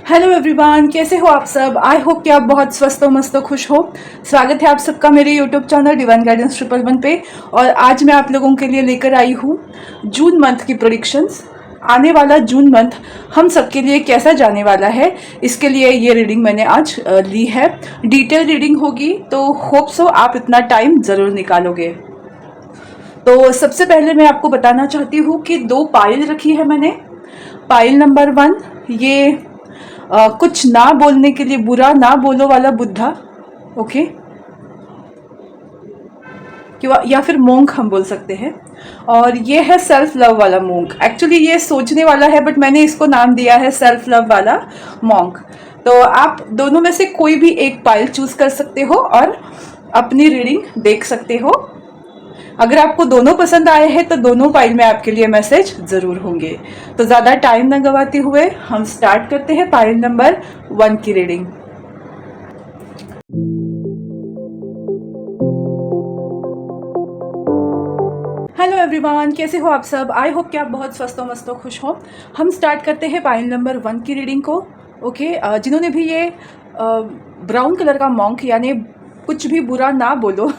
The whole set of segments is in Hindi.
हेलो एवरीवन, कैसे हो आप सब। आई होप कि आप बहुत स्वस्थ हो, मस्त हो, खुश हो। स्वागत है आप सबका मेरे यूट्यूब चैनल डिवाइन गाइडेंस 111 पे। और आज मैं आप लोगों के लिए लेकर आई हूँ जून मंथ की प्रेडिक्शंस। आने वाला जून मंथ हम सबके लिए कैसा जाने वाला है, इसके लिए ये रीडिंग मैंने आज ली है। डिटेल रीडिंग होगी, तो होप सो आप इतना टाइम ज़रूर निकालोगे। तो सबसे पहले मैं आपको बताना चाहती हूँ कि 2 पायल रखी है मैंने। पायल नंबर 1, ये कुछ ना बोलने के लिए, बुरा ना बोलो वाला बुद्धा, ओके, या फिर मोंक हम बोल सकते हैं। और ये है सेल्फ लव वाला मोंक। एक्चुअली ये सोचने वाला है, बट मैंने इसको नाम दिया है सेल्फ लव वाला मोंक। तो आप दोनों में से कोई भी एक पाइल चूज कर सकते हो और अपनी रीडिंग देख सकते हो। अगर आपको दोनों पसंद आए हैं तो दोनों पाइल में आपके लिए मैसेज जरूर होंगे। तो ज़्यादा टाइम ना गवाते हुए हम स्टार्ट करते हैं पाइल नंबर 1 की रीडिंग। हेलो एवरीवन, कैसे हो आप सब। आई होप कि आप बहुत स्वस्थ हो, मस्त हो, खुश हो। हम स्टार्ट करते हैं पाइल नंबर 1 की रीडिंग को। ओके, जिन्होंने भी ये ब्राउन कलर का मॉन्क, यानी कुछ भी बुरा ना बोलो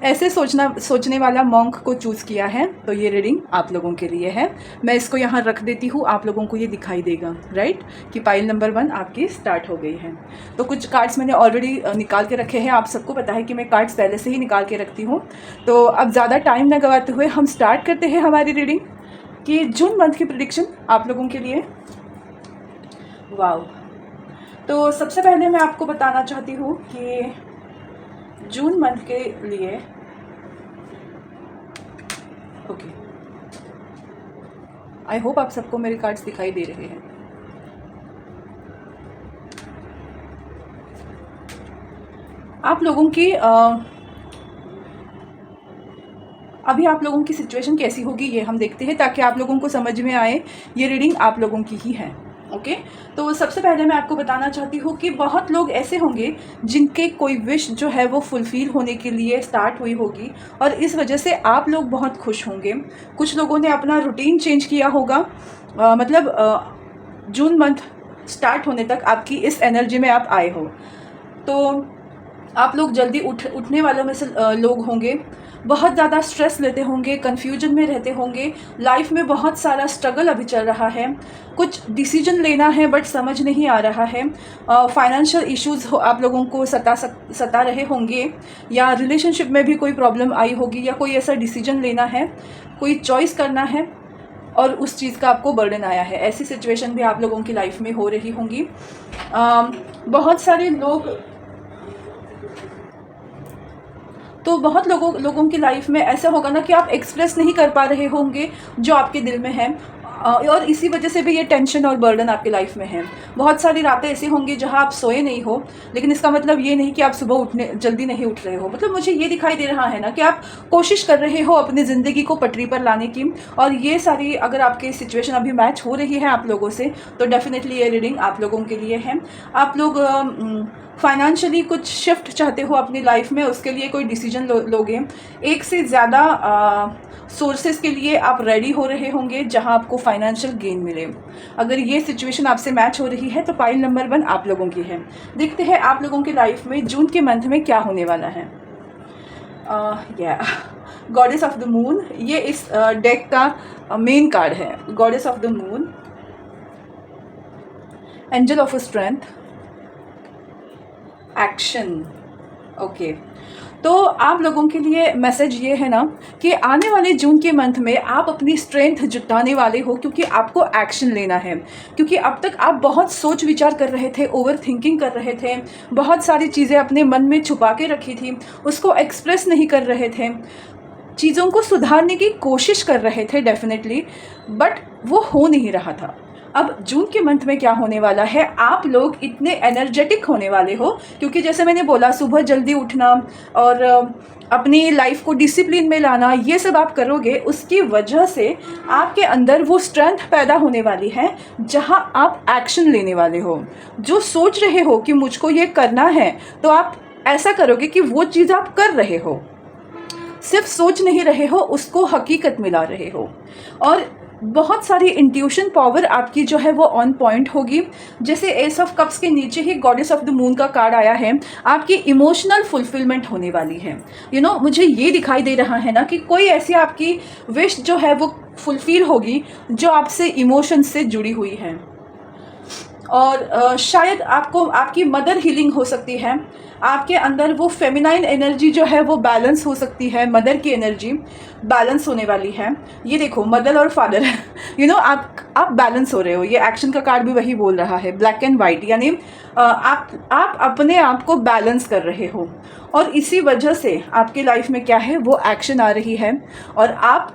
ऐसे सोचने वाला मॉन्क को चूज़ किया है, तो ये रीडिंग आप लोगों के लिए है। मैं इसको यहाँ रख देती हूँ, आप लोगों को ये दिखाई देगा राइट कि पाइल नंबर 1 आपकी स्टार्ट हो गई है। तो कुछ कार्ड्स मैंने ऑलरेडी निकाल के रखे हैं। आप सबको पता है कि मैं कार्ड्स पहले से ही निकाल के रखती हूँ। तो अब ज़्यादा टाइम ना गवाते हुए हम स्टार्ट करते हैं हमारी रीडिंग कि जून मंथ की प्रेडिक्शन आप लोगों के लिए। वाव। तो सबसे पहले मैं आपको बताना चाहती हूँ कि जून मंथ के लिए, ओके, आई होप आप सबको मेरे कार्ड्स दिखाई दे रहे हैं। आप लोगों की अभी आप लोगों की सिचुएशन कैसी होगी ये हम देखते हैं, ताकि आप लोगों को समझ में आए ये रीडिंग आप लोगों की ही है। ओके, तो सबसे पहले मैं आपको बताना चाहती हूँ कि बहुत लोग ऐसे होंगे जिनके कोई विश जो है वो फुलफ़िल होने के लिए स्टार्ट हुई होगी, और इस वजह से आप लोग बहुत खुश होंगे। कुछ लोगों ने अपना रूटीन चेंज किया होगा, जून मंथ स्टार्ट होने तक आपकी इस एनर्जी में आप आए हो, तो आप लोग जल्दी उठने वालों में से लोग होंगे। बहुत ज़्यादा स्ट्रेस लेते होंगे, कन्फ्यूजन में रहते होंगे। लाइफ में बहुत सारा स्ट्रगल अभी चल रहा है, कुछ डिसीजन लेना है बट समझ नहीं आ रहा है। फाइनेंशियल इश्यूज़ आप लोगों को सता रहे होंगे, या रिलेशनशिप में भी कोई प्रॉब्लम आई होगी, या कोई ऐसा डिसीजन लेना है, कोई चॉइस करना है और उस चीज़ का आपको बर्डन आया है। ऐसी सिचुएशन भी आप लोगों की लाइफ में हो रही होंगी। बहुत सारे लोग, तो बहुत लोगों की लाइफ में ऐसा होगा ना कि आप एक्सप्रेस नहीं कर पा रहे होंगे जो आपके दिल में है, और इसी वजह से भी ये टेंशन और बर्डन आपकी लाइफ में है। बहुत सारी रातें ऐसी होंगी जहां आप सोए नहीं हो, लेकिन इसका मतलब ये नहीं कि आप सुबह जल्दी नहीं उठ रहे हो। मतलब मुझे ये दिखाई दे रहा है ना कि आप कोशिश कर रहे हो अपनी ज़िंदगी को पटरी पर लाने की। और ये सारी अगर आपकी सिचुएशन अभी मैच हो रही है आप लोगों से, तो डेफिनेटली ये रीडिंग आप लोगों के लिए है। आप लोग फाइनेंशियली कुछ शिफ्ट चाहते हो अपनी लाइफ में, उसके लिए कोई डिसीजन लोगे। एक से ज़्यादा सोर्सेज के लिए आप रेडी हो रहे होंगे जहां आपको फाइनेंशियल गेन मिले। अगर ये सिचुएशन आपसे मैच हो रही है तो पाइल नंबर 1 आप लोगों की है। देखते हैं आप लोगों की लाइफ में जून के मंथ में क्या होने वाला है। गॉडेस ऑफ द मून, ये इस डेक का मेन कार्ड है। Goddess of the moon, angel of strength, action. Okay, तो आप लोगों के लिए मैसेज ये है ना कि आने वाले जून के मंथ में आप अपनी स्ट्रेंथ जुटाने वाले हो, क्योंकि आपको एक्शन लेना है। क्योंकि अब तक आप बहुत सोच विचार कर रहे थे, ओवर थिंकिंग कर रहे थे, बहुत सारी चीज़ें अपने मन में छुपा के रखी थी, उसको एक्सप्रेस नहीं कर रहे थे, चीज़ों को सुधारने की कोशिश कर रहे थे डेफिनेटली, बट वो हो नहीं रहा था। अब जून के मंथ में क्या होने वाला है, आप लोग इतने एनर्जेटिक होने वाले हो, क्योंकि जैसे मैंने बोला सुबह जल्दी उठना और अपनी लाइफ को डिसिप्लिन में लाना, ये सब आप करोगे, उसकी वजह से आपके अंदर वो स्ट्रेंथ पैदा होने वाली है जहां आप एक्शन लेने वाले हो। जो सोच रहे हो कि मुझको ये करना है, तो आप ऐसा करोगे कि वो चीज़ आप कर रहे हो, सिर्फ सोच नहीं रहे हो, उसको हकीकत में ला रहे हो। और बहुत सारी इंट्यूशन पावर आपकी जो है वो ऑन पॉइंट होगी। जैसे एस ऑफ कप्स के नीचे ही गॉडेस ऑफ द मून का कार्ड आया है, आपकी इमोशनल फुलफिलमेंट होने वाली है। मुझे ये दिखाई दे रहा है ना कि कोई ऐसी आपकी विश जो है वो फुलफिल होगी जो आपसे इमोशन से जुड़ी हुई है। और शायद आपको आपकी मदर हीलिंग हो सकती है, आपके अंदर वो फेमिनाइन एनर्जी जो है वो बैलेंस हो सकती है, मदर की एनर्जी बैलेंस होने वाली है। ये देखो मदर और फादर आप बैलेंस हो रहे हो। ये एक्शन का कार्ड भी वही बोल रहा है, ब्लैक एंड वाइट, यानी आप अपने आप को बैलेंस कर रहे हो। और इसी वजह से आपकी लाइफ में क्या है वो एक्शन आ रही है और आप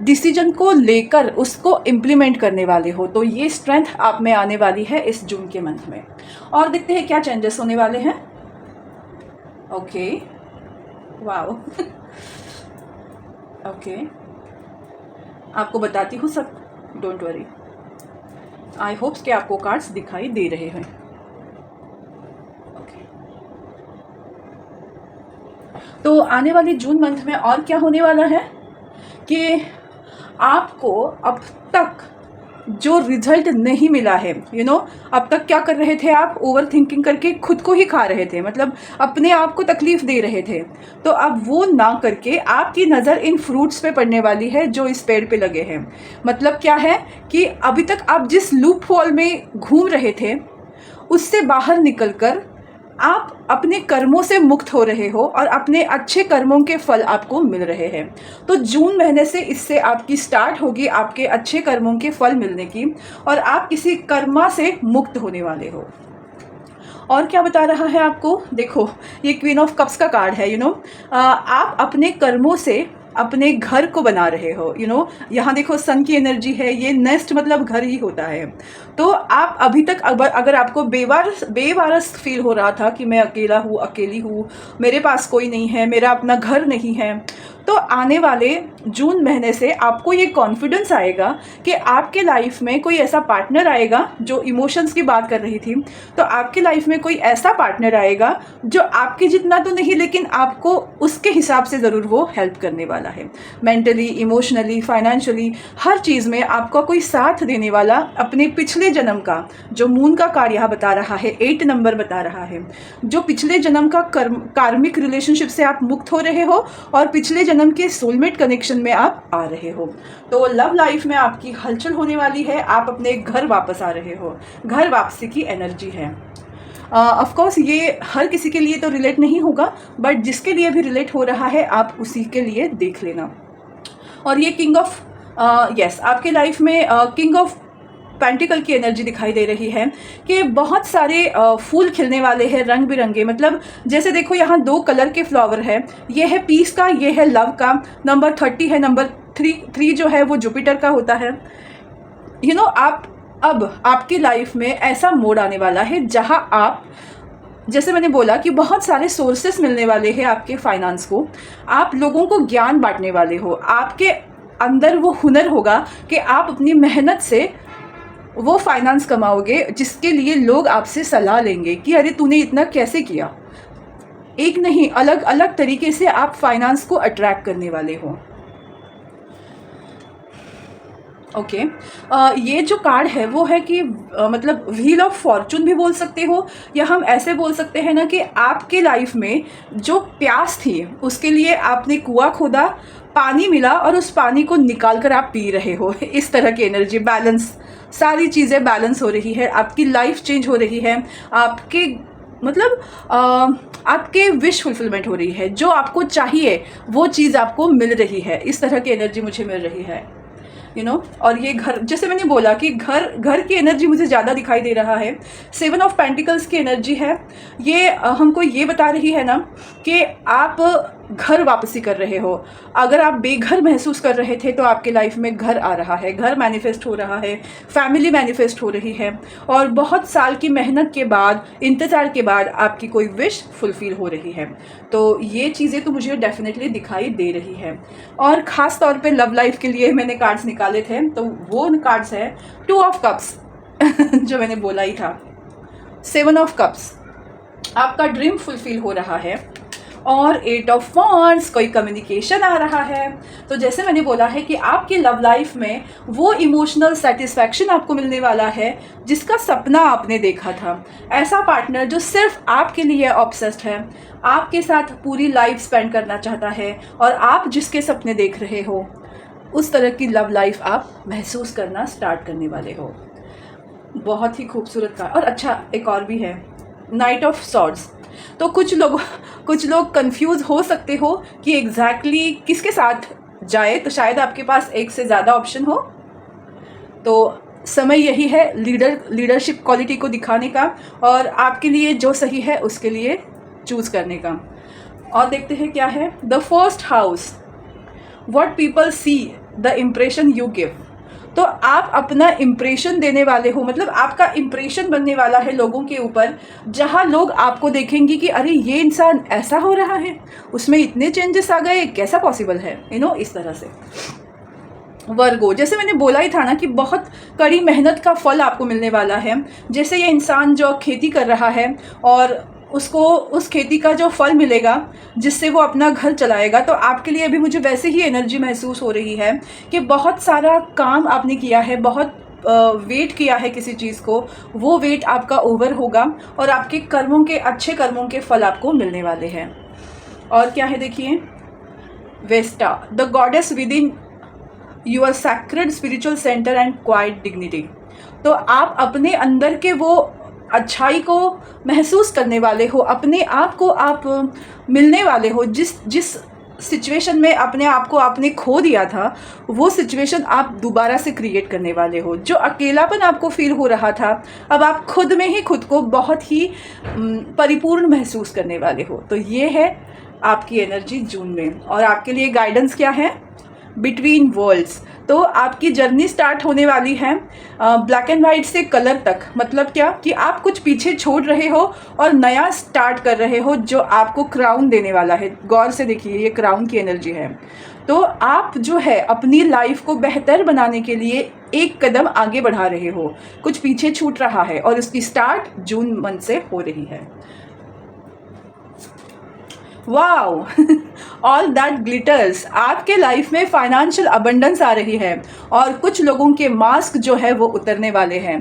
डिसीजन को लेकर उसको इम्प्लीमेंट करने वाले हो। तो ये स्ट्रेंथ आप में आने वाली है इस जून के मंथ में। और देखते हैं क्या चेंजेस होने वाले हैं। ओके, वाओ ओके, आपको बताती हूँ सब, डोंट वरी। आई होप्स कि आपको कार्ड्स दिखाई दे रहे हैं। ओके, तो आने वाले जून मंथ में और क्या होने वाला है कि आपको अब तक जो रिजल्ट नहीं मिला है, अब तक क्या कर रहे थे आप, ओवर थिंकिंग करके खुद को ही खा रहे थे, मतलब अपने आप को तकलीफ दे रहे थे। तो अब वो ना करके आपकी नज़र इन फ्रूट्स पे पड़ने वाली है जो इस पेड़ पे लगे हैं। मतलब क्या है कि अभी तक आप जिस लूप होल में घूम रहे थे उससे बाहर निकलकर आप अपने कर्मों से मुक्त हो रहे हो और अपने अच्छे कर्मों के फल आपको मिल रहे हैं। तो जून महीने से इससे आपकी स्टार्ट होगी आपके अच्छे कर्मों के फल मिलने की, और आप किसी कर्मा से मुक्त होने वाले हो। और क्या बता रहा है आपको, देखो ये क्वीन ऑफ कप्स का कार्ड है। आप अपने कर्मों से अपने घर को बना रहे हो। यहाँ देखो सन की एनर्जी है, ये नेस्ट मतलब घर ही होता है। तो आप अभी तक अगर आपको बेवारस फील हो रहा था कि मैं अकेला हूँ, अकेली हूँ, मेरे पास कोई नहीं है, मेरा अपना घर नहीं है, तो आने वाले जून महीने से आपको ये कॉन्फिडेंस आएगा कि आपके लाइफ में कोई ऐसा पार्टनर आएगा, जो इमोशंस की बात कर रही थी, तो आपके लाइफ में कोई ऐसा पार्टनर आएगा जो आपके जितना तो नहीं लेकिन आपको उसके हिसाब से ज़रूर वो हेल्प करने वाला है। मेंटली, इमोशनली, फाइनेंशियली, हर चीज़ में आपका कोई साथ देने वाला, अपने पिछले जन्म का जो मून का कार्ड यहाँ बता रहा है, 8 नंबर बता रहा है, जो पिछले जन्म का कार्मिक रिलेशनशिप से आप मुक्त हो रहे हो और पिछले जन्म के सोलमेट कनेक्शन में आप आ रहे हो। तो लव लाइफ में आपकी हलचल होने वाली है, आप अपने घर वापस आ रहे हो, घर वापसी की एनर्जी है। ऑफ कोर्स ये हर किसी के लिए तो रिलेट नहीं होगा, बट जिसके लिए भी रिलेट हो रहा है आप उसी के लिए देख लेना। और ये किंग ऑफ यस, आपके लाइफ में किंग ऑफ पेंटिकल की एनर्जी दिखाई दे रही है कि बहुत सारे फूल खिलने वाले हैं रंग बिरंगे। मतलब जैसे देखो यहाँ 2 कलर के फ्लावर है, ये है पीस का, ये है लव का। नंबर 30 है, नंबर 3 जो है वो जुपिटर का होता है। आप अब आपकी लाइफ में ऐसा मोड आने वाला है जहाँ आप, जैसे मैंने बोला कि बहुत सारे सोर्सेस मिलने वाले हैं आपके फाइनेंस को, आप लोगों को ज्ञान बांटने वाले हो, आपके अंदर वो हुनर होगा कि आप अपनी मेहनत से वो फाइनेंस कमाओगे जिसके लिए लोग आपसे सलाह लेंगे कि अरे तूने इतना कैसे किया। एक नहीं, अलग अलग तरीके से आप फाइनेंस को अट्रैक्ट करने वाले हो। ओके, ये जो कार्ड है वो है कि मतलब व्हील ऑफ फॉर्चून भी बोल सकते हो, या हम ऐसे बोल सकते हैं ना कि आपके लाइफ में जो प्यास थी उसके लिए आपने कुआं खोदा, पानी मिला और उस पानी को निकाल कर आप पी रहे हो। इस तरह की एनर्जी, बैलेंस, सारी चीज़ें बैलेंस हो रही है, आपकी लाइफ चेंज हो रही है, आपके मतलब आपके विश फुलफिलमेंट हो रही है, जो आपको चाहिए वो चीज़ आपको मिल रही है। इस तरह की एनर्जी मुझे मिल रही है। और ये घर, जैसे मैंने बोला कि घर की एनर्जी मुझे ज़्यादा दिखाई दे रहा है। 7 ऑफ पेंटिकल्स की एनर्जी है, ये हमको ये बता रही है ना कि आप घर वापसी कर रहे हो। अगर आप बेघर महसूस कर रहे थे तो आपके लाइफ में घर आ रहा है, घर मैनिफेस्ट हो रहा है, फैमिली मैनिफेस्ट हो रही है, और बहुत साल की मेहनत के बाद, इंतज़ार के बाद आपकी कोई विश फुलफिल हो रही है। तो ये चीज़ें तो मुझे डेफिनेटली दिखाई दे रही है। और ख़ास तौर पे लव लाइफ के लिए मैंने कार्ड्स निकाले थे, तो वो कार्ड्स है 2 ऑफ कप्स जो मैंने बोला ही था, 7 ऑफ कप्स, आपका ड्रीम फुलफिल हो रहा है। और 8 ऑफ वॉन्ड्स, कोई कम्युनिकेशन आ रहा है। तो जैसे मैंने बोला है कि आपकी लव लाइफ में वो इमोशनल सेटिस्फैक्शन आपको मिलने वाला है जिसका सपना आपने देखा था। ऐसा पार्टनर जो सिर्फ आपके लिए ऑब्सेस्ड है, आपके साथ पूरी लाइफ स्पेंड करना चाहता है और आप जिसके सपने देख रहे हो उस तरह की लव लाइफ आप महसूस करना स्टार्ट करने वाले हो। बहुत ही खूबसूरत का। और अच्छा, एक और भी है, नाइट ऑफ सॉर्ड्स। तो कुछ लोग कंफ्यूज हो सकते हो कि एग्जैक्टली किसके साथ जाए, तो शायद आपके पास एक से ज़्यादा ऑप्शन हो। तो समय यही है लीडरशिप क्वालिटी को दिखाने का और आपके लिए जो सही है उसके लिए चूज़ करने का। और देखते हैं क्या है। The first house, what people see, the impression you give. तो आप अपना इम्प्रेशन देने वाले हो, मतलब आपका इम्प्रेशन बनने वाला है लोगों के ऊपर, जहाँ लोग आपको देखेंगे कि अरे ये इंसान ऐसा हो रहा है, उसमें इतने चेंजेस आ गए, कैसा पॉसिबल है, इस तरह से। वर्गो, जैसे मैंने बोला ही था ना कि बहुत कड़ी मेहनत का फल आपको मिलने वाला है। जैसे ये इंसान जो खेती कर रहा है और उसको उस खेती का जो फल मिलेगा जिससे वो अपना घर चलाएगा, तो आपके लिए भी मुझे वैसे ही एनर्जी महसूस हो रही है कि बहुत सारा काम आपने किया है, बहुत वेट किया है किसी चीज़ को, वो वेट आपका ओवर होगा और आपके कर्मों के, अच्छे कर्मों के फल आपको मिलने वाले हैं। और क्या है देखिए, Vesta, the goddess within your sacred spiritual centre and quiet dignity. तो आप अपने अंदर के वो अच्छाई को महसूस करने वाले हो, अपने आप को आप मिलने वाले हो। जिस सिचुएशन में अपने आप को आपने खो दिया था, वो सिचुएशन आप दोबारा से क्रिएट करने वाले हो। जो अकेलापन आपको फील हो रहा था, अब आप खुद में ही खुद को बहुत ही परिपूर्ण महसूस करने वाले हो। तो ये है आपकी एनर्जी जून में। और आपके लिए गाइडेंस क्या है, बिटवीन वर्ल्ड्स। तो आपकी जर्नी स्टार्ट होने वाली है ब्लैक एंड वाइट से कलर तक। मतलब क्या कि आप कुछ पीछे छोड़ रहे हो और नया स्टार्ट कर रहे हो जो आपको क्राउन देने वाला है। गौर से देखिए, ये क्राउन की एनर्जी है। तो आप जो है अपनी लाइफ को बेहतर बनाने के लिए एक कदम आगे बढ़ा रहे हो, कुछ पीछे छूट रहा है और उसकी स्टार्ट जून मंथ से हो रही है। Wow, all that glitters. आपके लाइफ में फाइनेंशियल अबंडेंस आ रही है और कुछ लोगों के मास्क जो है वो उतरने वाले हैं।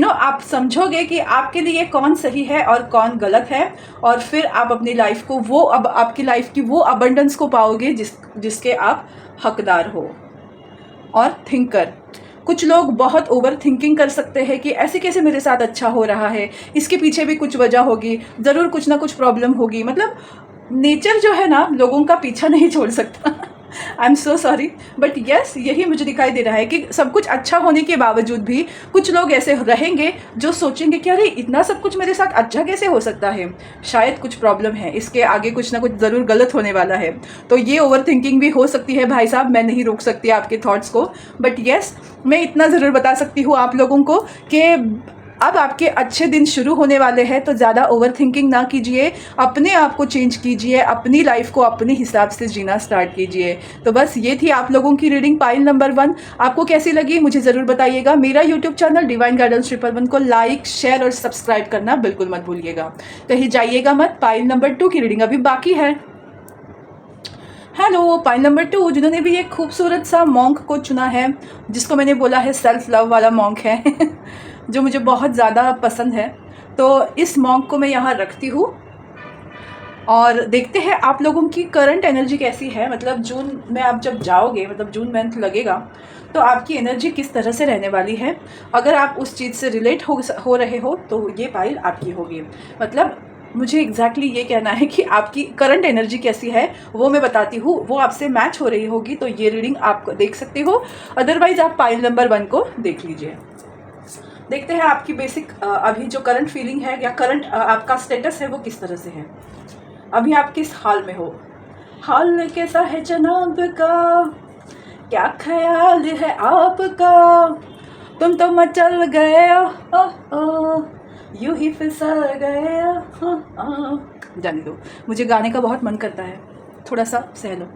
आप समझोगे कि आपके लिए कौन सही है और कौन गलत है, और फिर आप अपनी लाइफ को वो, अब आपकी लाइफ की वो अबंडेंस को पाओगे जिसके आप हकदार हो। और थिंकर, कुछ लोग बहुत ओवर थिंकिंग कर सकते हैं कि ऐसे कैसे मेरे साथ अच्छा हो रहा है, इसके पीछे भी कुछ वजह होगी, ज़रूर कुछ ना कुछ प्रॉब्लम होगी। मतलब नेचर जो है ना लोगों का पीछा नहीं छोड़ सकता। I am so sorry, but yes, यही मुझे दिखाई दे रहा है कि सब कुछ अच्छा होने के बावजूद भी कुछ लोग ऐसे रहेंगे जो सोचेंगे कि अरे इतना सब कुछ मेरे साथ अच्छा कैसे हो सकता है, शायद कुछ प्रॉब्लम है, इसके आगे कुछ ना कुछ ज़रूर गलत होने वाला है। तो ये ओवर थिंकिंग भी हो सकती है भाई साहब, मैं नहीं रोक सकती आपके थॉट्स को, बट यस, मैं इतना ज़रूर बता सकती हूँ आप लोगों को कि अब आपके अच्छे दिन शुरू होने वाले हैं। तो ज़्यादा ओवर थिंकिंग ना कीजिए, अपने आप को चेंज कीजिए, अपनी लाइफ को अपने हिसाब से जीना स्टार्ट कीजिए। तो बस ये थी आप लोगों की रीडिंग पाइल नंबर 1। आपको कैसी लगी मुझे ज़रूर बताइएगा। मेरा यूट्यूब चैनल डिवाइन गाइडेंस 111 को लाइक, शेयर और सब्सक्राइब करना बिल्कुल मत भूलिएगा। कहीं जाइएगा मत, पाइल नंबर 2 की रीडिंग अभी बाकी है। हेलो, पाइल नंबर 2 जिन्होंने भी एक खूबसूरत सा मॉन्क को चुना है, जिसको मैंने बोला है सेल्फ लव वाला मॉन्क है जो मुझे बहुत ज़्यादा पसंद है। तो इस मॉन्क को मैं यहाँ रखती हूँ और देखते हैं आप लोगों की करंट एनर्जी कैसी है। मतलब जून में आप जब जाओगे, मतलब जून मंथ लगेगा, तो आपकी एनर्जी किस तरह से रहने वाली है। अगर आप उस चीज़ से रिलेट हो रहे हो तो ये पाइल आपकी होगी। मतलब मुझे एग्जैक्टली ये कहना है कि आपकी करंट एनर्जी कैसी है वो मैं बताती हूँ, वो आपसे मैच हो रही होगी तो ये रीडिंग आप देख सकते हो। अदरवाइज़ आप पाइल नंबर 1 को देख लीजिए। देखते हैं आपकी बेसिक अभी जो करंट फीलिंग है या करंट आपका स्टेटस है वो किस तरह से है। अभी आप किस हाल में हो, हाल कैसा है जनाब का, क्या ख्याल है आपका, तुम तो मचल गए यूं ही फिसल गए। जाने दो, मुझे गाने का बहुत मन करता है, थोड़ा सा सह लो।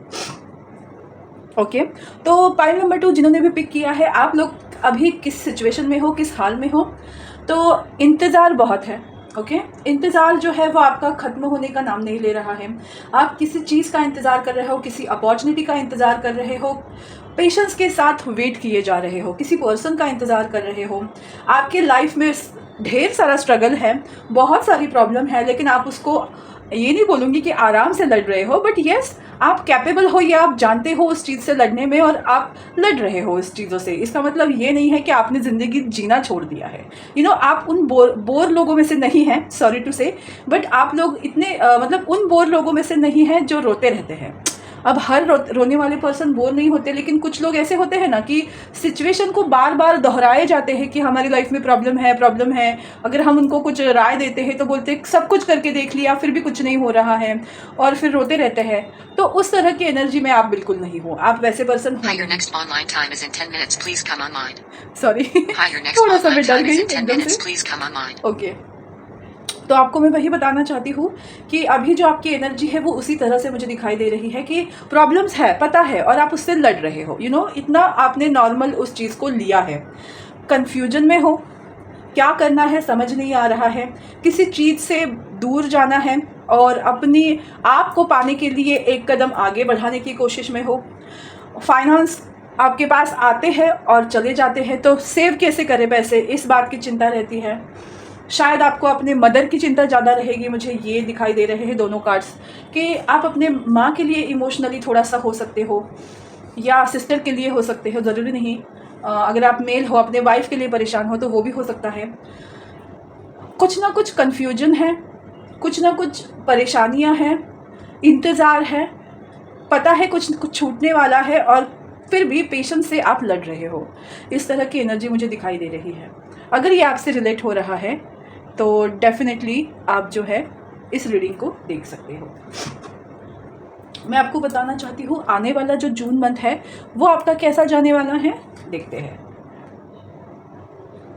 ओके, तो पाइल नंबर 2 जिन्होंने भी पिक किया है, आप लोग अभी किस सिचुएशन में हो, किस हाल में हो। तो इंतज़ार बहुत है, ओके इंतज़ार जो है वो आपका ख़त्म होने का नाम नहीं ले रहा है। आप किसी चीज़ का इंतज़ार कर रहे हो, किसी अपॉर्चुनिटी का इंतज़ार कर रहे हो, पेशेंस के साथ वेट किए जा रहे हो, किसी पर्सन का इंतज़ार कर रहे हो। आपके लाइफ में ढेर सारा स्ट्रगल है, बहुत सारी प्रॉब्लम है, लेकिन आप उसको ये नहीं बोलूँगी कि आराम से लड़ रहे हो, बट येस आप कैपेबल हो, या आप जानते हो उस चीज़ से लड़ने में और आप लड़ रहे हो उस चीज़ों से। इसका मतलब ये नहीं है कि आपने ज़िंदगी जीना छोड़ दिया है। आप उन बोर लोगों में से नहीं हैं, सॉरी टू से, बट आप लोग इतने मतलब उन बोर लोगों में से नहीं हैं जो रोते रहते हैं। अब हर रोने वाले पर्सन बोर नहीं होते, लेकिन कुछ लोग ऐसे होते हैं ना कि सिचुएशन को बार बार दोहराए जाते हैं कि हमारी लाइफ में प्रॉब्लम है, प्रॉब्लम है। अगर हम उनको कुछ राय देते हैं तो बोलते हैं सब कुछ करके देख लिया फिर भी कुछ नहीं हो रहा है, और फिर रोते रहते हैं। तो उस तरह की एनर्जी में आप बिल्कुल नहीं हो, आप वैसे पर्सन हो। सॉरी थोड़ा सा मैं डर गई एकदम से। ओके तो आपको मैं वही बताना चाहती हूँ कि अभी जो आपकी एनर्जी है वो उसी तरह से मुझे दिखाई दे रही है कि प्रॉब्लम्स है, पता है, और आप उससे लड़ रहे हो। इतना आपने नॉर्मल उस चीज़ को लिया है। कन्फ्यूजन में हो, क्या करना है समझ नहीं आ रहा है, किसी चीज़ से दूर जाना है और अपनी आप को पाने के लिए एक कदम आगे बढ़ाने की कोशिश में हो। फाइनेंस आपके पास आते हैं और चले जाते हैं, तो सेव कैसे करें पैसे, इस बात की चिंता रहती है। शायद आपको अपने मदर की चिंता ज़्यादा रहेगी, मुझे ये दिखाई दे रहे हैं दोनों कार्ड्स, कि आप अपने माँ के लिए इमोशनली थोड़ा सा हो सकते हो, या सिस्टर के लिए हो सकते हो, ज़रूरी नहीं। अगर आप मेल हो अपने वाइफ के लिए परेशान हो तो वो भी हो सकता है। कुछ ना कुछ कन्फ्यूजन है, कुछ ना कुछ परेशानियाँ हैं, इंतज़ार है, पता है कुछ छूटने वाला है, और फिर भी पेशेंस से आप लड़ रहे हो। इस तरह की एनर्जी मुझे दिखाई दे रही है। अगर ये आपसे रिलेट हो रहा है तो डेफिनेटली आप जो है इस रीडिंग को देख सकते हो। मैं आपको बताना चाहती हूँ आने वाला जो जून मंथ है वो आपका कैसा जाने वाला है, देखते हैं।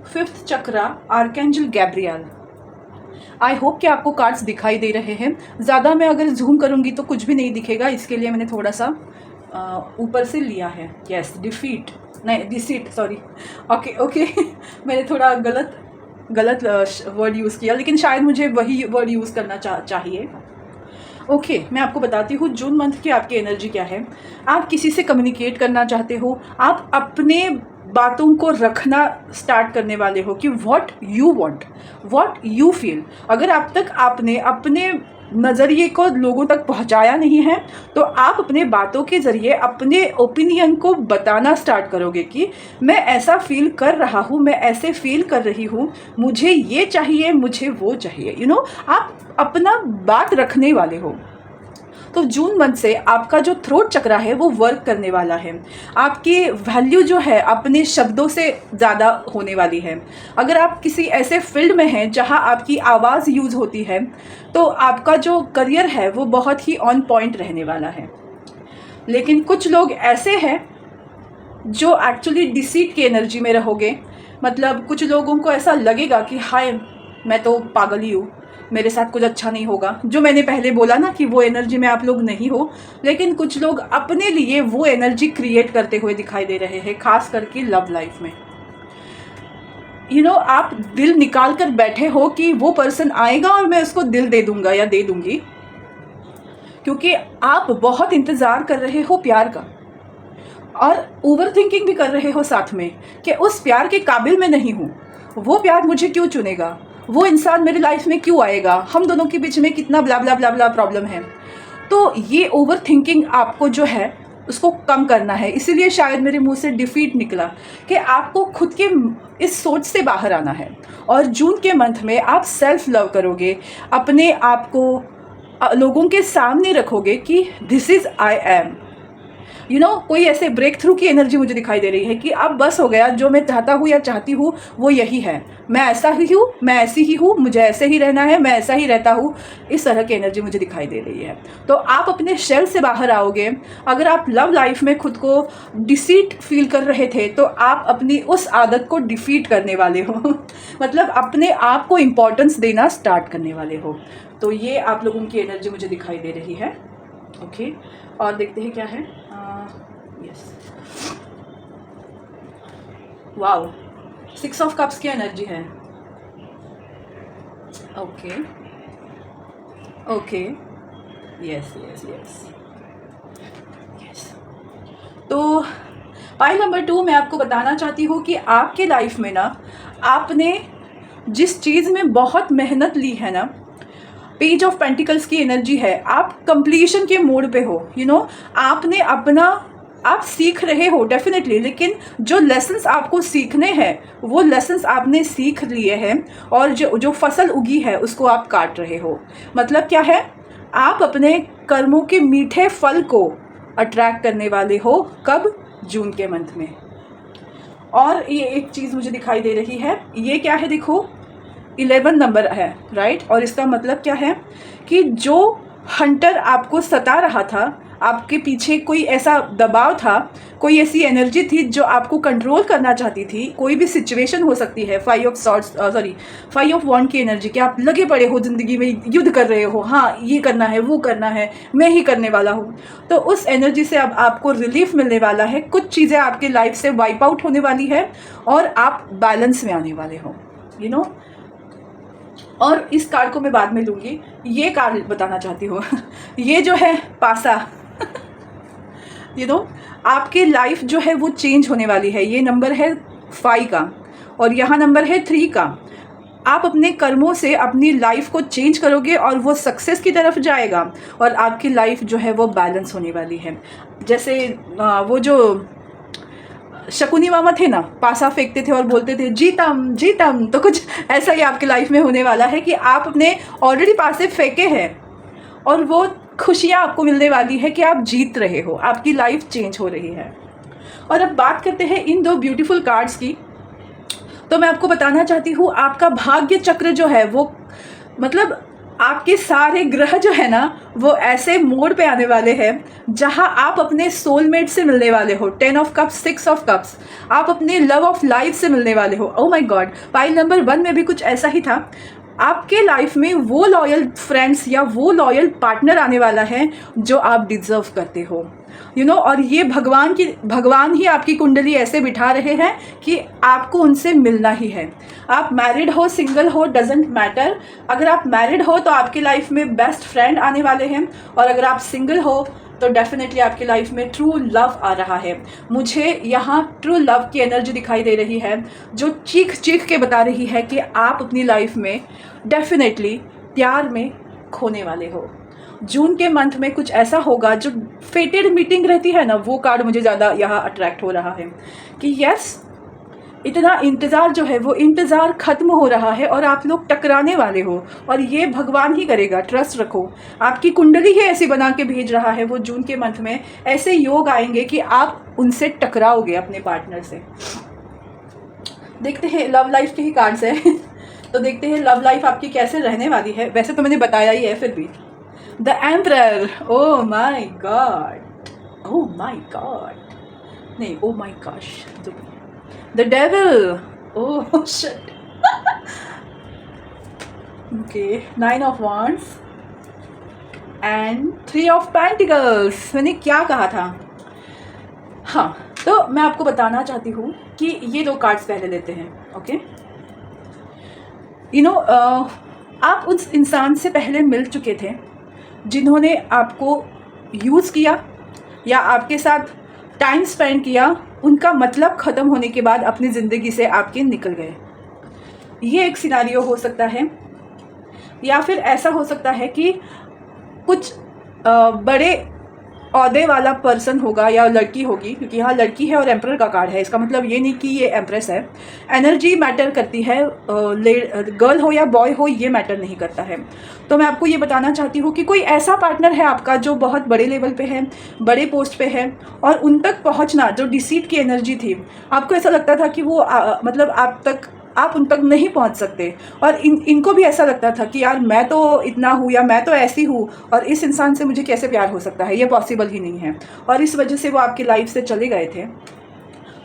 5th chakra, archangel Gabriel. I hope कि आपको कार्ड्स दिखाई दे रहे हैं। ज़्यादा मैं अगर जूम करूँगी तो कुछ भी नहीं दिखेगा, इसके लिए मैंने थोड़ा सा ऊपर से लिया है। यस डिफीट नहीं डिसीट, सॉरी। ओके मैंने थोड़ा गलत वर्ड यूज़ किया, लेकिन शायद मुझे वही वर्ड यूज़ करना चाहिए। ओके मैं आपको बताती हूँ जून मंथ की आपकी एनर्जी क्या है। आप किसी से कम्युनिकेट करना चाहते हो, आप अपने बातों को रखना स्टार्ट करने वाले हो कि what you want, what you feel. अगर अब तक आपने अपने नज़रिए को लोगों तक पहुंचाया नहीं है तो आप अपने बातों के ज़रिए अपने ओपिनियन को बताना स्टार्ट करोगे कि मैं ऐसा फील कर रहा हूँ, मैं ऐसे फील कर रही हूँ, मुझे ये चाहिए, मुझे वो चाहिए। आप अपना बात रखने वाले हो। तो जून मंथ से आपका जो थ्रोट चक्रा है वो वर्क करने वाला है। आपकी वैल्यू जो है अपने शब्दों से ज़्यादा होने वाली है। अगर आप किसी ऐसे फील्ड में हैं जहां आपकी आवाज़ यूज़ होती है तो आपका जो करियर है वो बहुत ही ऑन पॉइंट रहने वाला है। लेकिन कुछ लोग ऐसे हैं जो एक्चुअली डिसीट की एनर्जी में रहोगे। मतलब कुछ लोगों को ऐसा लगेगा कि हाय मैं तो पागल ही हूँ, मेरे साथ कुछ अच्छा नहीं होगा। जो मैंने पहले बोला ना कि वो एनर्जी में आप लोग नहीं हो, लेकिन कुछ लोग अपने लिए वो एनर्जी क्रिएट करते हुए दिखाई दे रहे हैं, खास करके लव लाइफ में। आप दिल निकाल कर बैठे हो कि वो पर्सन आएगा और मैं उसको दिल दे दूंगा या दे दूंगी, क्योंकि आप बहुत इंतज़ार कर रहे हो प्यार का, और ओवर थिंकिंग भी कर रहे हो साथ में कि उस प्यार के काबिल मैं नहीं हूँ, वो प्यार मुझे क्यों चुनेगा, वो इंसान मेरी लाइफ में क्यों आएगा, हम दोनों के बीच में कितना ब्ला ब्ला ब्ला ब्ला प्रॉब्लम है। तो ये ओवर थिंकिंग आपको जो है उसको कम करना है। इसीलिए शायद मेरे मुंह से डिफीट निकला कि आपको खुद के इस सोच से बाहर आना है, और जून के मंथ में आप सेल्फ लव करोगे, अपने आप को लोगों के सामने रखोगे कि दिस इज़ आई एम। कोई ऐसे ब्रेक थ्रू की एनर्जी मुझे दिखाई दे रही है कि अब बस हो गया, जो मैं चाहता हूँ या चाहती हूँ वो यही है, मैं ऐसा ही हूँ, मैं ऐसी ही हूँ, मुझे ऐसे ही रहना है, मैं ऐसा ही रहता हूँ। इस तरह की एनर्जी मुझे दिखाई दे रही है। तो आप अपने शेल से बाहर आओगे। अगर आप लव लाइफ में खुद को डिसीट फील कर रहे थे तो आप अपनी उस आदत को डिफीट करने वाले हो मतलब अपने आप को इम्पोर्टेंस देना स्टार्ट करने वाले हो। तो ये आप लोगों की एनर्जी मुझे दिखाई दे रही है। ओके और देखते हैं क्या है। यस वाओ, 6 ऑफ कप्स की एनर्जी है। Okay, okay, yes yes yes yes. तो पाई नंबर 2 मैं आपको बताना चाहती हूँ कि आपके लाइफ में ना, आपने जिस चीज़ में बहुत मेहनत ली है ना, पेज ऑफ पेंटिकल्स की एनर्जी है, आप कंप्लीशन के मोड पे हो, आपने अपना, आप सीख रहे हो डेफिनेटली, लेकिन जो लेसन्स आपको सीखने हैं वो लेसन्स आपने सीख लिए हैं, और जो जो फसल उगी है उसको आप काट रहे हो। मतलब क्या है, आप अपने कर्मों के मीठे फल को अट्रैक्ट करने वाले हो। कब? जून के मंथ में। और ये एक चीज़ मुझे दिखाई दे रही है, ये क्या है देखो, 11 नंबर है, राइट। और इसका मतलब क्या है कि जो हंटर आपको सता रहा था, आपके पीछे कोई ऐसा दबाव था, कोई ऐसी एनर्जी थी जो आपको कंट्रोल करना चाहती थी, कोई भी सिचुएशन हो सकती है, 5 ऑफ वॉन्ड की एनर्जी, कि आप लगे पड़े हो ज़िंदगी में, युद्ध कर रहे हो, हाँ ये करना है, वो करना है, मैं ही करने वाला हूँ। तो उस एनर्जी से अब आपको रिलीफ मिलने वाला है, कुछ चीज़ें आपके लाइफ से वाइप आउट होने वाली है और आप बैलेंस में आने वाले हो, और इस कार्ड को मैं बाद में लूँगी, ये कार्ड बताना चाहती हूँ ये जो है पासा आपकी लाइफ जो है वो चेंज होने वाली है। ये नंबर है 5 का और यहाँ नंबर है 3 का। आप अपने कर्मों से अपनी लाइफ को चेंज करोगे और वो सक्सेस की तरफ जाएगा, और आपकी लाइफ जो है वो बैलेंस होने वाली है। जैसे वो जो शकुनी मामा थे ना, पासा फेंकते थे और बोलते थे जीतम जीतम, तो कुछ ऐसा ही आपकी लाइफ में होने वाला है कि आप अपने ऑलरेडी पासे फेंके हैं और वो खुशियाँ आपको मिलने वाली है कि आप जीत रहे हो, आपकी लाइफ चेंज हो रही है। और अब बात करते हैं इन 2 ब्यूटीफुल कार्ड्स की। तो मैं आपको बताना चाहती हूँ, आपका भाग्य चक्र जो है वो, मतलब आपके सारे ग्रह जो है ना वो ऐसे मोड पे आने वाले हैं जहां आप अपने सोलमेट से मिलने वाले हो। 10 ऑफ कप्स, 6 ऑफ कप्स, आप अपने लव ऑफ लाइफ से मिलने वाले हो। Oh my God, pile number 1 में भी कुछ ऐसा ही था। आपके लाइफ में वो लॉयल फ्रेंड्स या वो लॉयल पार्टनर आने वाला है जो आप डिजर्व करते हो, और ये भगवान ही आपकी कुंडली ऐसे बिठा रहे हैं कि आपको उनसे मिलना ही है। आप मैरिड हो, सिंगल हो, डजेंट मैटर। अगर आप मैरिड हो तो आपकी लाइफ में बेस्ट फ्रेंड आने वाले हैं, और अगर आप सिंगल हो तो डेफिनेटली आपकी लाइफ में ट्रू लव आ रहा है। मुझे यहाँ ट्रू लव की एनर्जी दिखाई दे रही है जो चीख चीख के बता रही है कि आप अपनी लाइफ में डेफिनेटली प्यार में खोने वाले हो। जून के मंथ में कुछ ऐसा होगा जो फेटेड मीटिंग रहती है ना, वो कार्ड मुझे ज़्यादा यहाँ अट्रैक्ट हो रहा है कि यस, इतना इंतज़ार जो है वो इंतज़ार ख़त्म हो रहा है और आप लोग टकराने वाले हो, और ये भगवान ही करेगा, ट्रस्ट रखो। आपकी कुंडली ही ऐसी बना के भेज रहा है, वो जून के मंथ में ऐसे योग आएंगे कि आप उनसे टकराओगे अपने पार्टनर से। देखते हैं, लव लाइफ के ही कार्ड्स हैं तो देखते हैं लव लाइफ आपकी कैसे रहने वाली है। वैसे तो मैंने बताया ही है, फिर भी the emperor, oh my god, oh my god, नहीं oh my gosh, the devil, oh shit okay, 9 of wands and 3 of pentacles. मैंने क्या कहा था? हाँ, तो मैं आपको बताना चाहती हूँ कि ये 2 कार्ड्स पहले लेते हैं। ओके, आप उस इंसान से पहले मिल चुके थे जिन्होंने आपको यूज़ किया या आपके साथ टाइम स्पेंड किया, उनका मतलब ख़त्म होने के बाद अपनी ज़िंदगी से आपके निकल गए। ये एक सिनारियो हो सकता है, या फिर ऐसा हो सकता है कि कुछ बड़े औहदे वाला पर्सन होगा या लड़की होगी, क्योंकि यहाँ लड़की है और एम्परर का कार्ड है। इसका मतलब ये नहीं कि ये एम्प्रेस है। एनर्जी मैटर करती है, गर्ल हो या बॉय हो ये मैटर नहीं करता है। तो मैं आपको ये बताना चाहती हूँ कि कोई ऐसा पार्टनर है आपका जो बहुत बड़े लेवल पे है, बड़े पोस्ट पे है, और उन तक पहुँचना, जो डिसीट की एनर्जी थी, आपको ऐसा लगता था कि वो मतलब आप उन तक नहीं पहुंच सकते, और इनको भी ऐसा लगता था कि यार मैं तो इतना हूँ या मैं तो ऐसी हूँ और इस इंसान से मुझे कैसे प्यार हो सकता है, ये पॉसिबल ही नहीं है, और इस वजह से वो आपकी लाइफ से चले गए थे।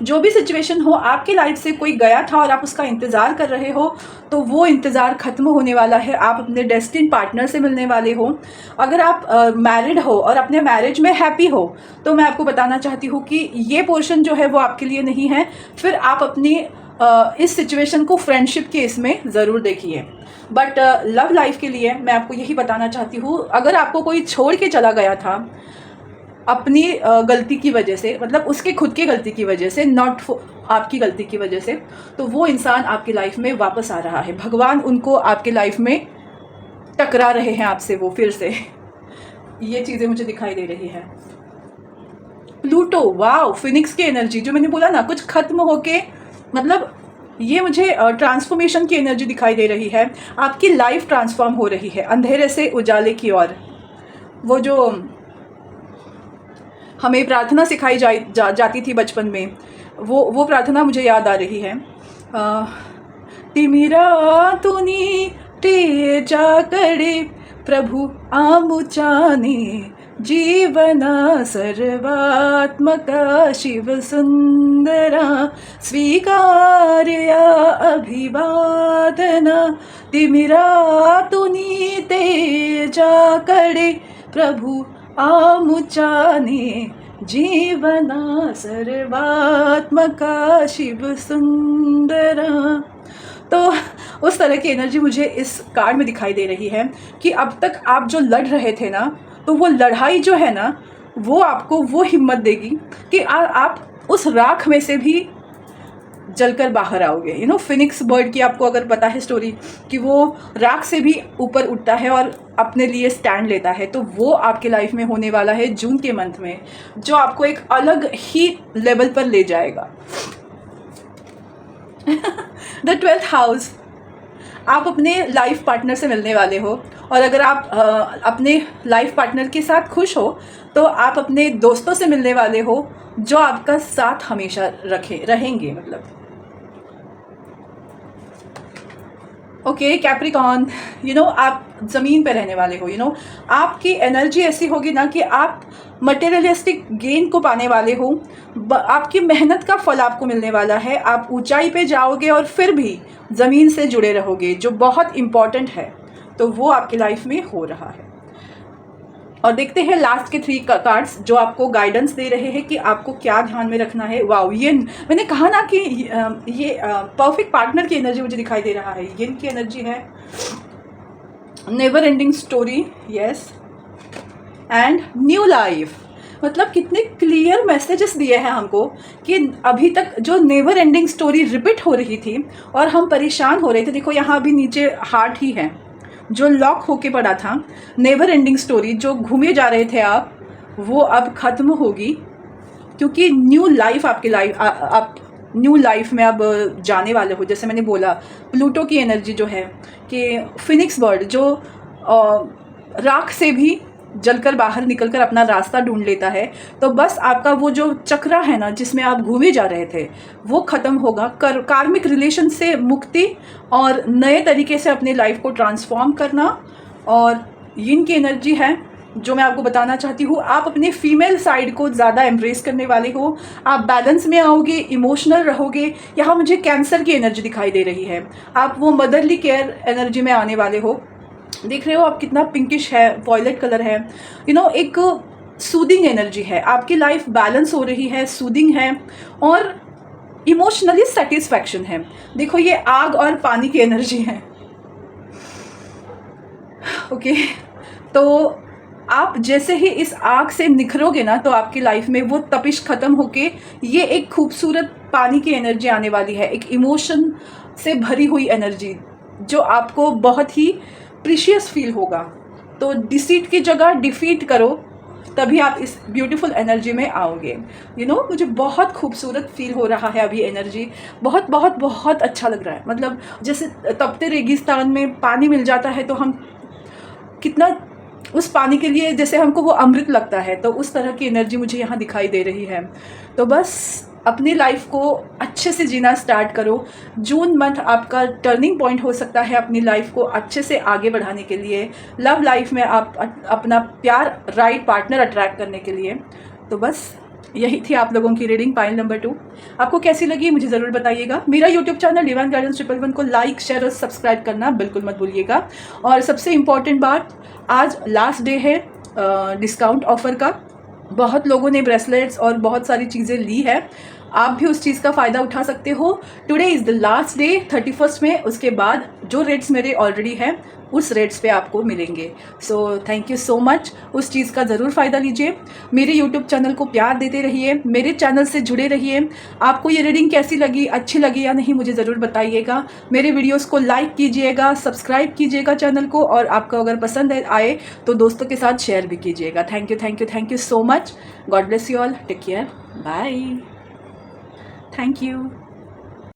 जो भी सिचुएशन हो, आपकी लाइफ से कोई गया था और आप उसका इंतज़ार कर रहे हो, तो वो इंतज़ार ख़त्म होने वाला है। आप अपने डेस्टिन पार्टनर से मिलने वाले हो। अगर आप मैरिड हो और अपने मैरिज में हैप्पी हो, तो मैं आपको बताना चाहती हूँ कि ये पोर्शन जो है वो आपके लिए नहीं है। फिर आप अपनी इस सिचुएशन को फ्रेंडशिप के इसमें ज़रूर देखिए। बट लव लाइफ के लिए मैं आपको यही बताना चाहती हूँ, अगर आपको कोई छोड़ के चला गया था अपनी गलती की वजह से, मतलब उसके खुद की गलती की वजह से, नॉट आपकी गलती की वजह से, तो वो इंसान आपकी लाइफ में वापस आ रहा है। भगवान उनको आपके लाइफ में टकरा रहे हैं आपसे, वो फिर से ये चीज़ें मुझे दिखाई दे रही है। प्लूटो, वाओ, फिनिक्स की एनर्जी, जो मैंने बोला ना कुछ खत्म होके, मतलब ये मुझे ट्रांसफॉर्मेशन की एनर्जी दिखाई दे रही है। आपकी लाइफ ट्रांसफॉर्म हो रही है अंधेरे से उजाले की ओर। वो जो हमें प्रार्थना सिखाई जाती थी बचपन में, वो प्रार्थना मुझे याद आ रही है। तिमिरा तुनी तेजा करे प्रभु आमुचाने, जीवना सर्वात्मका शिव सुंदरा, स्वीकार्या अभिवादना। तिमिरा तुनी तेजा करे प्रभु आमुचाने, जीवना सर्वात्मका शिव सुंदरा। तो उस तरह की एनर्जी मुझे इस कार्ड में दिखाई दे रही है कि अब तक आप जो लड़ रहे थे ना, तो वो लड़ाई जो है ना, वो आपको वो हिम्मत देगी कि आप उस राख में से भी जलकर बाहर आओगे। यू नो, फिनिक्स बर्ड की आपको अगर पता है स्टोरी, कि वो राख से भी ऊपर उठता है और अपने लिए स्टैंड लेता है, तो वो आपके लाइफ में होने वाला है जून के मंथ में, जो आपको एक अलग ही लेवल पर ले जाएगा। द 12th हाउस, आप अपने लाइफ पार्टनर से मिलने वाले हो, और अगर आप अपने लाइफ पार्टनर के साथ खुश हो तो आप अपने दोस्तों से मिलने वाले हो जो आपका साथ हमेशा रहेंगे, मतलब। ओके कैप्रिकॉर्न, यू नो, आप ज़मीन पे रहने वाले हो। यू नो, आपकी एनर्जी ऐसी होगी ना कि आप मटेरियलिस्टिक गेन को पाने वाले हो। आपकी मेहनत का फल आपको मिलने वाला है। आप ऊंचाई पे जाओगे और फिर भी ज़मीन से जुड़े रहोगे, जो बहुत इम्पॉर्टेंट है। तो वो आपकी लाइफ में हो रहा है। और देखते हैं लास्ट के 3 कार्ड्स जो आपको गाइडेंस दे रहे हैं कि आपको क्या ध्यान में रखना है। वाओ, ये मैंने कहा ना कि ये परफेक्ट पार्टनर की एनर्जी मुझे दिखाई दे रहा है। ये इनकी एनर्जी है। Never ending story, yes, and new life. मतलब कितने क्लियर मैसेजेस दिए हैं हमको कि अभी तक जो नेवर एंडिंग स्टोरी रिपीट हो रही थी और हम परेशान हो रहे थे। देखो यहाँ अभी नीचे हार्ट ही है जो लॉक होके पड़ा था। नेवर एंडिंग स्टोरी जो घूमे जा रहे थे आप, वो अब ख़त्म होगी, क्योंकि न्यू लाइफ आपकी लाइफ, आप न्यू लाइफ में अब जाने वाले हो। जैसे मैंने बोला, प्लूटो की एनर्जी जो है कि फिनिक्स बर्ड जो राख से भी जलकर बाहर निकलकर अपना रास्ता ढूंढ लेता है, तो बस आपका वो जो चक्रा है ना जिसमें आप घूमे जा रहे थे, वो ख़त्म होगा। कार्मिक रिलेशन से मुक्ति और नए तरीके से अपनी लाइफ को ट्रांसफॉर्म करना। और यिन की एनर्जी है जो मैं आपको बताना चाहती हूँ। आप अपने फीमेल साइड को ज़्यादा एम्ब्रेस करने वाले हो। आप बैलेंस में आओगे, इमोशनल रहोगे। यहाँ मुझे कैंसर की एनर्जी दिखाई दे रही है। आप वो मदरली केयर एनर्जी में आने वाले हो। देख रहे हो आप कितना पिंकिश है, वॉयलेट कलर है। यू नो, एक सूदिंग एनर्जी है। आपकी लाइफ बैलेंस हो रही है, सूदिंग है और इमोशनली सेटिस्फैक्शन है। देखो ये आग और पानी की एनर्जी है। ओके, तो आप जैसे ही इस आग से निखरोगे ना, तो आपकी लाइफ में वो तपिश ख़त्म होके ये एक खूबसूरत पानी की एनर्जी आने वाली है। एक इमोशन से भरी हुई एनर्जी जो आपको बहुत ही प्रीशियस फील होगा। तो डिसीट की जगह डिफीट करो, तभी आप इस ब्यूटीफुल एनर्जी में आओगे। यू नो, मुझे बहुत खूबसूरत फील हो रहा है अभी एनर्जी। बहुत बहुत बहुत अच्छा लग रहा है। मतलब जैसे तपते रेगिस्तान में पानी मिल जाता है तो हम कितना उस पानी के लिए जैसे हमको वो अमृत लगता है, तो उस तरह की एनर्जी मुझे यहाँ दिखाई दे रही है। तो बस अपनी लाइफ को अच्छे से जीना स्टार्ट करो। जून मंथ आपका टर्निंग पॉइंट हो सकता है अपनी लाइफ को अच्छे से आगे बढ़ाने के लिए, लव लाइफ में आप अपना प्यार, राइट पार्टनर अट्रैक्ट करने के लिए। तो बस यही थी आप लोगों की रीडिंग पाइल नंबर 2। आपको कैसी लगी मुझे ज़रूर बताइएगा। मेरा यूट्यूब चैनल डिवाइन गाइडेंस 111 को लाइक, शेयर और सब्सक्राइब करना बिल्कुल मत भूलिएगा। और सबसे इम्पॉर्टेंट बात, आज लास्ट डे है डिस्काउंट ऑफ़र का। बहुत लोगों ने ब्रेसलेट्स और बहुत सारी चीज़ें ली है। आप भी उस चीज़ का फ़ायदा उठा सकते हो। Today is the last day 31st में, उसके बाद जो रेट्स मेरे ऑलरेडी हैं उस रेट्स पे आपको मिलेंगे। So thank you so much, उस चीज़ का ज़रूर फ़ायदा लीजिए। मेरे यूट्यूब चैनल को प्यार देते रहिए, मेरे चैनल से जुड़े रहिए। आपको ये रीडिंग कैसी लगी, अच्छी लगी या नहीं, मुझे ज़रूर बताइएगा। मेरे वीडियोस को लाइक कीजिएगा, सब्सक्राइब कीजिएगा चैनल को, और आपको अगर पसंद आए तो दोस्तों के साथ शेयर भी कीजिएगा। Thank you thank you thank you so much. God bless you all, take care, bye, thank you.